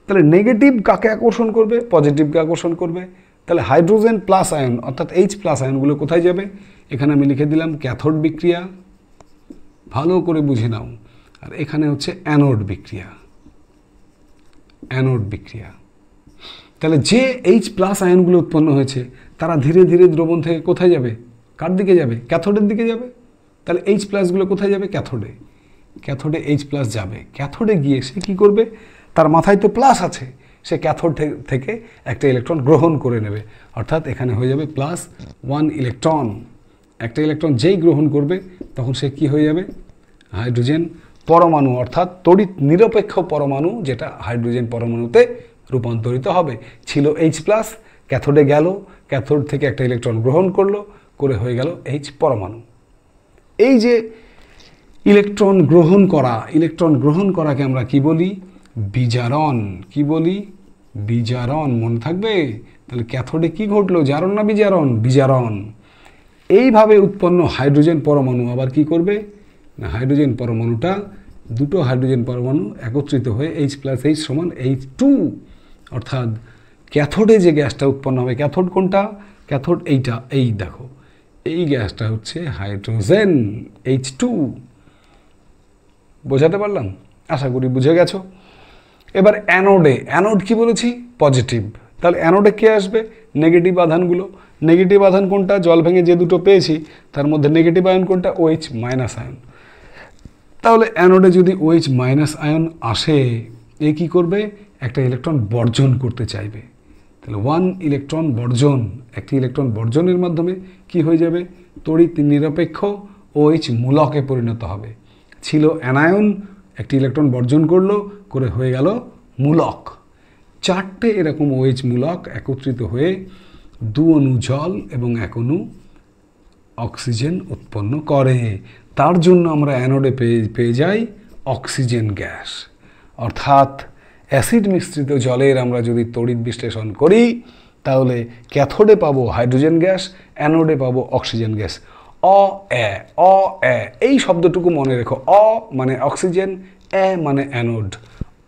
তাহলে নেগেটিভ কাকে আকর্ষণ করবে, পজিটিভকে আকর্ষণ করবে। তাহলে হাইড্রোজেন প্লাস আয়ন অর্থাৎ H+ আয়নগুলো কোথায় যাবে, এখানে আমি লিখে দিলাম ক্যাথোড বিক্রিয়া, ভালো করে বুঝে নাও। আর এখানে হচ্ছে অ্যানোড বিক্রিয়া, অ্যানোড বিক্রিয়া। তাহলে যে H+ আয়নগুলো উৎপন্ন হয়েছে তারা ধীরে ধীরে দ্রবণ থেকে কোথায় যাবে, কার দিকে যাবে, ক্যাথোডের দিকে যাবে। তাহলে H+ গুলো কোথায় যাবে, ক্যাথোডে। ক্যাথোডে H+ যাবে, ক্যাথোডে গিয়ে সে কী করবে, তার মাথায় তো প্লাস আছে, সে ক্যাথোড থেকে একটা ইলেকট্রন গ্রহণ করে নেবে, অর্থাৎ এখানে হয়ে যাবে +1 ইলেকট্রন। একটা ইলেকট্রন যেই গ্রহণ করবে তখন সে কি হয়ে যাবে, হাইড্রোজেন পরমাণু, অর্থাৎ তড়িৎ নিরপেক্ষ পরমাণু, যেটা হাইড্রোজেন পরমাণুতে রূপান্তরিত হবে। ছিল H+, ক্যাথোডে গেল, ক্যাথোড থেকে একটা ইলেকট্রন গ্রহণ করলো, করে হয়ে গেল H পরমাণু। এই যে ইলেকট্রন গ্রহণ করাকে আমরা কি বলি, বিজারণ। কি বলি, বিজারণ। মনে থাকবে। তাহলে ক্যাথোডে কি ঘটলো, জারণ না বিজারণ, বিজারণ। এইভাবে উৎপন্ন হাইড্রোজেন পরমাণু আবার কি করবে না, হাইড্রোজেন পরমাণুটা, দুটো হাইড্রোজেন পরমাণু একত্রিত হয়ে H + H = H2, অর্থাৎ ক্যাথোডে যে গ্যাসটা উৎপন্ন হবে, ক্যাথোড কোনটা, ক্যাথোড এইটা, এই দেখো, এই গ্যাসটা হচ্ছে হাইড্রোজেন H2। বোঝাতে পারলাম, আশা করি বুঝে গেছো। এবার অ্যানোডে, অ্যানোড কি বলেছি, পজিটিভ। তাহলে অ্যানোডে কে আসবে, নেগেটিভ আধানগুলো। নেগেটিভ আধান কোনটা, জল ভেঙে যে দুটো পেয়েছি তার মধ্যে নেগেটিভ আয়ন কোনটা, OH- আয়ন। তাহলে অ্যানোডে যদি OH- আয়ন আসে, এ কি করবে, একটা ইলেকট্রন বর্জন করতে চাইবে। তাহলে 1 ইলেকট্রন বর্জন, একটি ইলেকট্রন বর্জনের মাধ্যমে কি হয়ে যাবে, তড়িৎ নিরপেক্ষ OH মূলকে পরিণত হবে। ছিল অ্যানায়ন, একটি ইলেকট্রন বর্জন করলো, করে হয়ে গেল মূলক। 4টে এরকম OH মূলক একত্রিত হয়ে 2 অণু জল এবং 1 অণু অক্সিজেন উৎপন্ন করে। তার জন্য আমরা অ্যানোডে পেয়ে যাই অক্সিজেন গ্যাস। অর্থাৎ অ্যাসিড মিশ্রিত জলের আমরা যদি তড়িৎ বিশ্লেষণ করি, তাহলে ক্যাথোডে পাবো হাইড্রোজেন গ্যাস, অ্যানোডে পাবো অক্সিজেন গ্যাস। এই শব্দটুকু মনে রেখো, মানে অক্সিজেন, মানে অ্যানোড।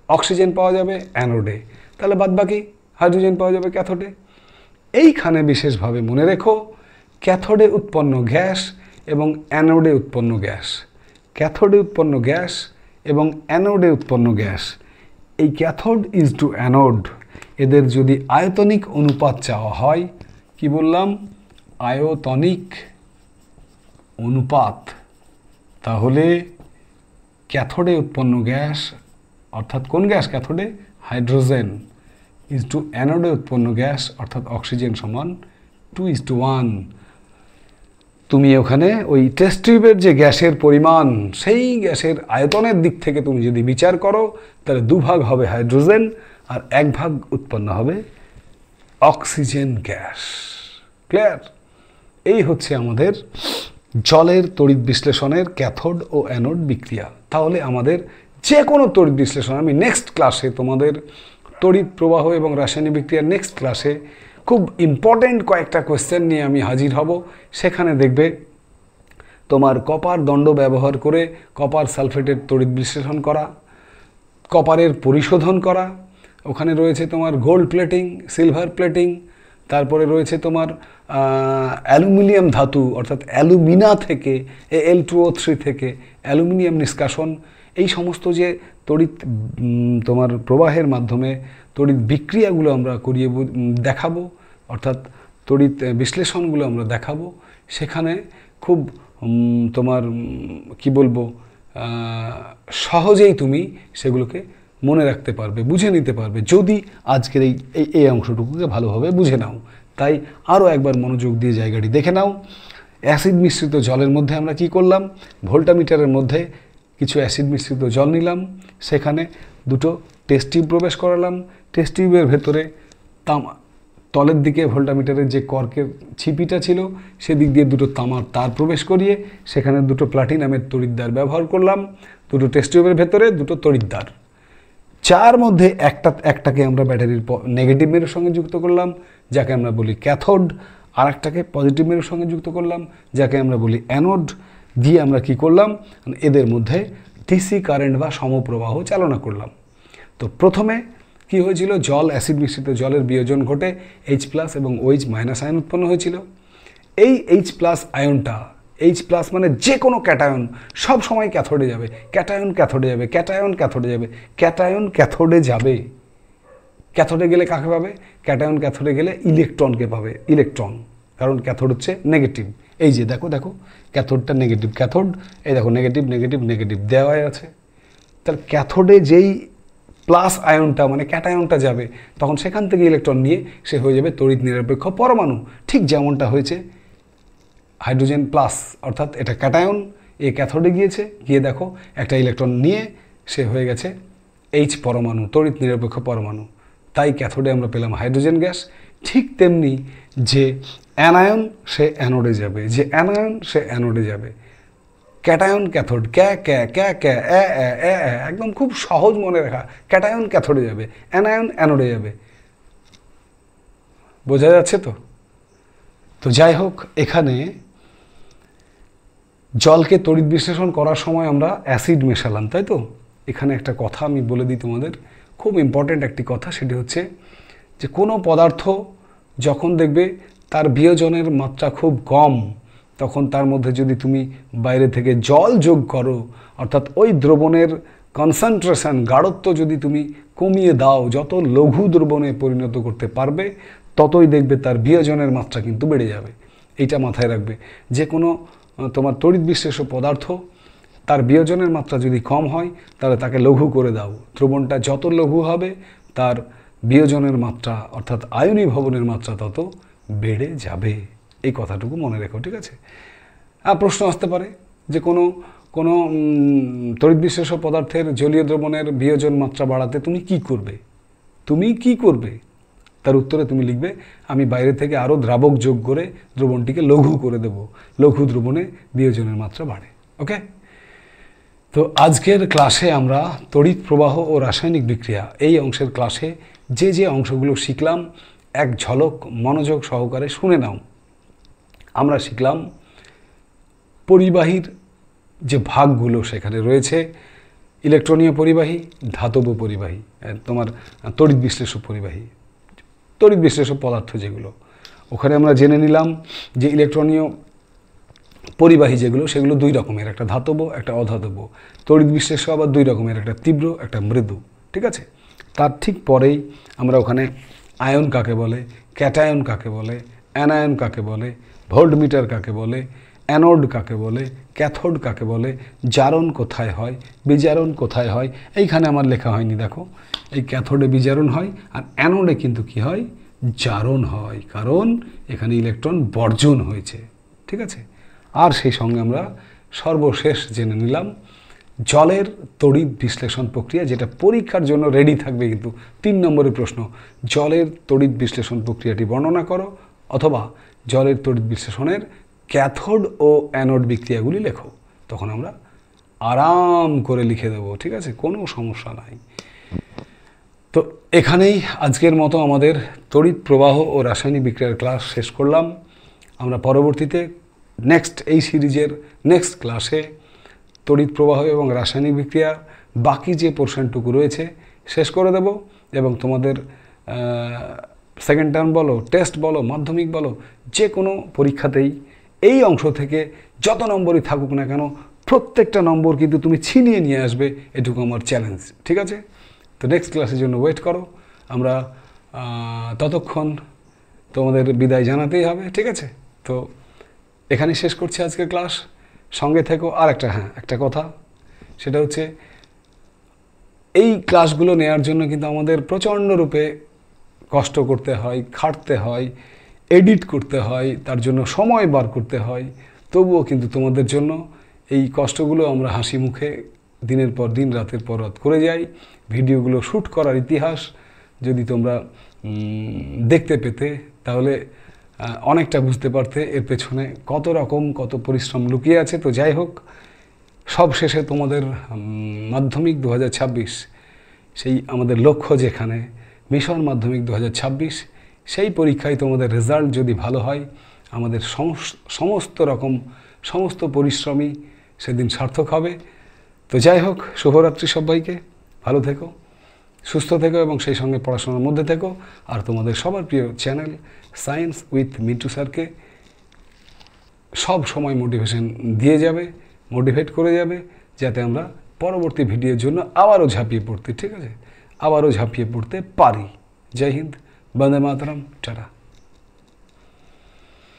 অক্সিজেন পাওয়া যাবে অ্যানোডে, তাহলে বাদবাকি হাইড্রোজেন পাওয়া যাবে ক্যাথোডে। এইখানে বিশেষভাবে মনে রেখো, ক্যাথোডে উৎপন্ন গ্যাস এবং অ্যানোডে উৎপন্ন গ্যাস, ক্যাথোডে উৎপন্ন গ্যাস এবং অ্যানোডে উৎপন্ন গ্যাস, এই ক্যাথোড ইজ টু অ্যানোড, এদের যদি আয়তনিক অনুপাত চাওয়া হয়, কি বললাম, আয়তনিক অনুপাত, তাহলে ক্যাথোডে উৎপন্ন গ্যাস, অর্থাৎ কোন গ্যাস, ক্যাথোডে হাইড্রোজেন, ইজ টু অ্যানোডে উৎপন্ন গ্যাস অর্থাৎ অক্সিজেন সমান 2:1। তুমি ওখানে ওই টেস্ট টিউবের যে গ্যাসের পরিমাণ, সেই গ্যাসের আয়তনের দিক থেকে তুমি যদি বিচার করো, তাহলে 2 ভাগ হবে হাইড্রোজেন আর 1 ভাগ উৎপন্ন হবে অক্সিজেন গ্যাস। ক্লিয়ার? এই হচ্ছে আমাদের জলের তড়িৎ বিশ্লেষণের ক্যাথোড ও অ্যানোড বিক্রিয়া। তাহলে আমাদের যে কোনো তড়িৎ বিশ্লেষণ, আমি নেক্সট ক্লাসে তোমাদের তড়িৎ প্রবাহ এবং রাসায়নিক বিক্রিয়ার নেক্সট ক্লাসে খুব ইম্পর্টেন্ট কয়েকটা কোয়েশ্চেন নিয়ে আমি হাজির হব। সেখানে দেখবে তোমার কপার দণ্ড ব্যবহার করে কপার সালফেটের তড়িৎ বিশ্লেষণ করা, কপারের পরিশোধন করা, ওখানে রয়েছে তোমার গোল্ড প্লেটিং, সিলভার প্লেটিং, তারপরে রয়েছে তোমার অ্যালুমিনিয়াম ধাতু অর্থাৎ অ্যালুমিনা থেকে Al2O3 থেকে অ্যালুমিনিয়াম নিষ্কাশন। এই সমস্ত যে তড়িৎ তোমার প্রবাহের মাধ্যমে তড়িৎ বিক্রিয়াগুলো আমরা করিয়ে দেখাবো, অর্থাৎ তড়িৎ বিশ্লেষণগুলো আমরা দেখাবো। সেখানে খুব তোমার কি বলবো, সহজেই তুমি সেগুলোকে মনে রাখতে পারবে, বুঝে নিতে পারবে, যদি আজকের এই অংশটুকুকে ভালোভাবে বুঝে নাও। তাই আরও একবার মনোযোগ দিয়ে জায়গাটি দেখে নাও। অ্যাসিড মিশ্রিত জলের মধ্যে আমরা কি করলাম, ভোল্টামিটারের মধ্যে কিছু অ্যাসিড মিশ্রিত জল নিলাম, সেখানে দুটো টেস্ট টিউব প্রবেশ করালাম, টেস্ট টিউবের ভেতরে তলের দিকে ভোল্টামিটারের যে কর্কের ছিপিটা ছিল সেদিক দিয়ে দুটো তামার তার প্রবেশ করিয়ে সেখানে দুটো প্লাটিনামের তড়িৎদ্বার ব্যবহার করলাম, দুটো টেস্ট টিউবের ভেতরে দুটো তড়িৎদ্বার, যার মধ্যে একটাকে আমরা ব্যাটারির নেগেটিভ মেরুর সঙ্গে যুক্ত করলাম, যাকে আমরা বলি ক্যাথোড, আর একটাকে পজিটিভ মেরুর সঙ্গে যুক্ত করলাম, যাকে আমরা বলি অ্যানোড। দিয়ে আমরা কি করলাম, এদের মধ্যে ডিসি কারেন্ট বা সমপ্রবাহ চালনা করলাম। তো প্রথমে কি হয়েছিল, জল অ্যাসিড মিশ্রিত জলের বিয়োজন ঘটে H+ এবং OH- আয়ন উৎপন্ন হয়েছিল। এই H+ আয়নটা, H+ মানে যে কোনো ক্যাটায়ন সব সময় ক্যাথোডে যাবে, ক্যাটায়ন ক্যাথোডে যাবে, ক্যাটায়ন ক্যাথোডে যাবে, ক্যাটায়ন ক্যাথোডে যাবে। ক্যাথোডে গেলে কাকে পাবে, ক্যাটায়ন ক্যাথোডে গেলে ইলেকট্রনকে পাবে, ইলেকট্রন, কারণ ক্যাথোড হচ্ছে নেগেটিভ। এই যে দেখো দেখো ক্যাথোডটা নেগেটিভ, ক্যাথোড এই দেখো নেগেটিভ নেগেটিভ নেগেটিভ দেওয়াই আছে। তাহলে ক্যাথোডে যেই প্লাস আয়নটা মানে ক্যাটায়নটা যাবে, তখন সেখান থেকে ইলেকট্রন নিয়ে সে হয়ে যাবে তড়িৎ নিরপেক্ষ পরমাণু, ঠিক যেমনটা হয়েছে হাইড্রোজেন প্লাস, অর্থাৎ এটা ক্যাটায়ন, এ ক্যাথোডে গিয়েছে, গিয়ে দেখো একটা ইলেকট্রন নিয়ে সে হয়ে গেছে H পরমাণু, তড়িৎ নিরপেক্ষ পরমাণু। তাই ক্যাথোডে আমরা পেলাম হাইড্রোজেন গ্যাস। ঠিক তেমনি যে অ্যানায়ন সে অ্যানোডে যাবে, যে অ্যানায়ন সে অ্যানোডে যাবে, ক্যাটায়ন ক্যাথোড, একদম খুব সহজ মনে রাখা, ক্যাটায়ন ক্যাথোডে যাবে, অ্যানায়ন অ্যানোডে যাবে। বোঝা যাচ্ছে তো? তো যাই হোক, এখানে জলকে তড়িৎ বিশ্লেষণ করার সময় আমরা অ্যাসিড মেশালাম, তাই তো? এখানে একটা কথা আমি বলে দিই তোমাদের, খুব ইম্পর্ট্যান্ট একটি কথা, সেটি হচ্ছে যে কোনো পদার্থ যখন দেখবে তার বিয়োজনের মাত্রা খুব কম, তখন তার মধ্যে যদি তুমি বাইরে থেকে জল যোগ করো, অর্থাৎ ওই দ্রবণের কনসেন্ট্রেশন, গাঢ়ত্ব যদি তুমি কমিয়ে দাও, যত লঘু দ্রবণে পরিণত করতে পারবে, ততই দেখবে তার বিয়োজনের মাত্রা কিন্তু বেড়ে যাবে। এইটা মাথায় রাখবে, যে কোনো তোমার তড়িৎ বিশ্লেষ্য পদার্থ তার বিয়োজনের মাত্রা যদি কম হয়, তাহলে তাকে লঘু করে দাও। দ্রবণটা যত লঘু হবে, তার বিয়োজনের মাত্রা অর্থাৎ আয়নীভবনের মাত্রা তত বেড়ে যাবে। এই কথাটুকু মনে রেখো, ঠিক আছে? প্রশ্ন আসতে পারে যে কোনো তড়িৎ বিশ্লেষ্য পদার্থের জলীয় দ্রবণের বিয়োজন মাত্রা বাড়াতে তুমি কি করবে? তুমি কি করবে? তার উত্তরে তুমি লিখবে, আমি বাইরে থেকে আরও দ্রাবক যোগ করে দ্রবণটিকে লঘু করে দেব, লঘু দ্রবণে বিয়োজনের মাত্রা বাড়ে। ওকে? তো আজকের ক্লাসে আমরা তড়িৎ প্রবাহ ও রাসায়নিক বিক্রিয়া এই অংশের ক্লাসে যে অংশগুলো শিখলাম, এক ঝলক মনোযোগ সহকারে শুনে নাও। আমরা শিখলাম পরিবাহীর যে ভাগগুলো সেখানে রয়েছে, ইলেকট্রনীয় পরিবাহী, ধাতব পরিবাহী, তোমার তড়িৎ বিশ্লেষ্য পরিবাহী, তড়িৎ বিশ্লেষ্য পদার্থ যেগুলো, ওখানে আমরা জেনে নিলাম যে ইলেকট্রনীয় পরিবাহী যেগুলো, সেগুলো দুই রকমের, একটা ধাতব একটা অধাতব। তড়িৎ বিশ্লেষ্য আবার দুই রকমের, একটা তীব্র একটা মৃদু, ঠিক আছে? তার ঠিক পরেই আমরা ওখানে আয়ন কাকে বলে, ক্যাটায়ন কাকে বলে, অ্যানায়ন কাকে বলে, ভোল্টমিটার কাকে বলে, অ্যানোড কাকে বলে, ক্যাথোড কাকে বলে, জারণ কোথায় হয়, বিজারণ কোথায় হয়, এইখানে আমার লেখা হয়নি, দেখো এই ক্যাথোডে বিজারণ হয় আর অ্যানোডে কিন্তু কি হয়, জারণ হয়, কারণ এখানে ইলেকট্রন বর্জন হয়েছে, ঠিক আছে? আর সেই সঙ্গে আমরা সর্বশেষ জেনে নিলাম জলের তড়িৎ বিশ্লেষণ প্রক্রিয়া, যেটা পরীক্ষার জন্য রেডি থাকবে, কিন্তু 3 নম্বরের প্রশ্ন, জলের তড়িৎ বিশ্লেষণ প্রক্রিয়াটি বর্ণনা করো, অথবা জলের তড়িৎ বিশ্লেষণের ক্যাথোড ও অ্যানোড বিক্রিয়াগুলি লেখো। তখন আমরা আরাম করে লিখে দেবো, ঠিক আছে? কোনো সমস্যা নাই। তো এখানেই আজকের মতো আমাদের তড়িৎ প্রবাহ ও রাসায়নিক বিক্রিয়ার ক্লাস শেষ করলাম। আমরা পরবর্তীতে এই সিরিজের নেক্সট ক্লাসে তড়িৎ প্রবাহ এবং রাসায়নিক বিক্রিয়ার বাকি যে পোর্শনটুকু রয়েছে শেষ করে দেব, এবং তোমাদের সেকেন্ড টার্ম বলো, টেস্ট বলো, মাধ্যমিক বলো, যে কোনো পরীক্ষাতেই এই অংশ থেকে যত নম্বরই থাকুক না কেন, প্রত্যেকটা নম্বর কিন্তু তুমি ছিনিয়ে নিয়ে আসবে, এটুকু আমার চ্যালেঞ্জ, ঠিক আছে? তো নেক্সট ক্লাসের জন্য ওয়েট করো। আমরা ততক্ষণ তোমাদের বিদায় জানাতেই হবে, ঠিক আছে? তো এখানে শেষ করছি আজকের ক্লাস। সঙ্গে থেকো। আর একটা কথা, সেটা হচ্ছে এই ক্লাসগুলো নেওয়ার জন্য কিন্তু আমাদের প্রচণ্ড রূপে কষ্ট করতে হয়, খাটতে হয়, এডিট করতে হয়, তার জন্য সময় বার করতে হয়। তবুও কিন্তু তোমাদের জন্য এই কষ্টগুলো আমরা হাসি মুখে দিনের পর দিন রাতের পর রাত করে যাই। ভিডিওগুলো শ্যুট করার ইতিহাস যদি তোমরা দেখতে পেতে তাহলে অনেকটা বুঝতে পারতে এর পেছনে কত রকম কত পরিশ্রম লুকিয়ে আছে। তো যাই হোক, সব শেষে তোমাদের মাধ্যমিক 2026, সেই আমাদের লক্ষ্য যেখানে মিশন মাধ্যমিক 2026, সেই পরীক্ষায় তোমাদের রেজাল্ট যদি ভালো হয়, আমাদের সমস্ত পরিশ্রমই সেদিন সার্থক হবে। তো যাই হোক, শুভরাত্রি সবাইকে, ভালো থেকো, সুস্থ থেকো এবং সেই সঙ্গে পড়াশোনার মধ্যে থেকো। আর তোমাদের সবার প্রিয় চ্যানেল সায়েন্স উইথ মিন্টু স্যারকে সব সময় মোটিভেশন দিয়ে যাবে, মোটিভেট করে যাবে, যাতে আমরা পরবর্তী ভিডিওর জন্য আবারও ঝাঁপিয়ে পড়তে, ঠিক আছে, আবারও ঝাঁপিয়ে পড়তে পারি। জয় হিন্দ, বন্দে মাতরম, টাটা।